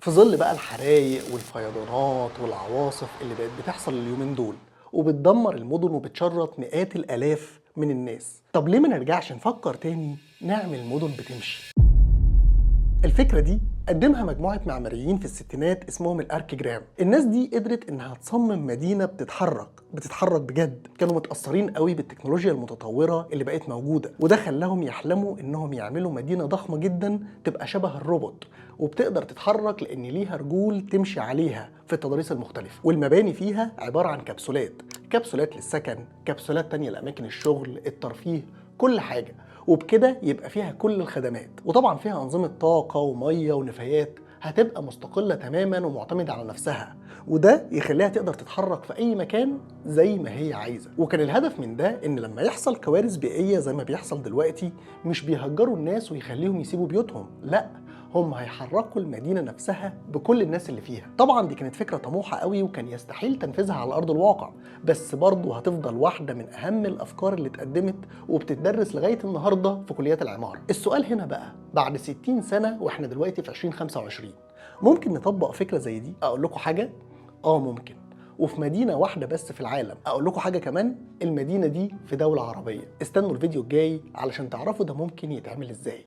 في ظل بقى الحرايق والفيضانات والعواصف اللي بقت بتحصل اليومين دول وبتدمر المدن وبتشرد مئات الآلاف من الناس. طب ليه ما نرجعش نفكر تاني نعمل مدن بتمشي؟ الفكرة دي قدمها مجموعة معماريين في الستينات اسمهم الاركيجرام. الناس دي قدرت انها تصمم مدينة بتتحرك بجد. كانوا متأثرين قوي بالتكنولوجيا المتطورة اللي بقت موجودة، وده خلاهم يحلموا انهم يعملوا مدينة ضخمة جدا تبقى شبه الروبوت وبتقدر تتحرك لان ليها رجول تمشي عليها في التضاريس المختلفة. والمباني فيها عبارة عن كبسولات للسكن، كبسولات تانية لأماكن الشغل، الترفيه، كل حاجة. وبكده يبقى فيها كل الخدمات، وطبعا فيها أنظمة طاقة ومية ونفايات هتبقى مستقلة تماما ومعتمدة على نفسها، وده يخليها تقدر تتحرك في أي مكان زي ما هي عايزة. وكان الهدف من ده إن لما يحصل كوارث بيئية زي ما بيحصل دلوقتي مش بيهجروا الناس ويخليهم يسيبوا بيوتهم، لأ، هم هيحركوا المدينة نفسها بكل الناس اللي فيها. طبعا دي كانت فكرة طموحة قوي وكان يستحيل تنفيذها على أرض الواقع، بس برضه هتفضل واحدة من أهم الأفكار اللي اتقدمت وبتدرس لغاية النهاردة في كليات العمارة. السؤال هنا بقى، بعد 60 سنة وإحنا دلوقتي في 2025، ممكن نطبق فكرة زي دي؟ أقول لكم حاجة؟ ممكن، وفي مدينة واحدة بس في العالم. أقول لكم حاجة كمان، المدينة دي في دولة عربية. استنوا الفيديو الجاي علشان تعرفوا ده ممكن يتعمل إزاي.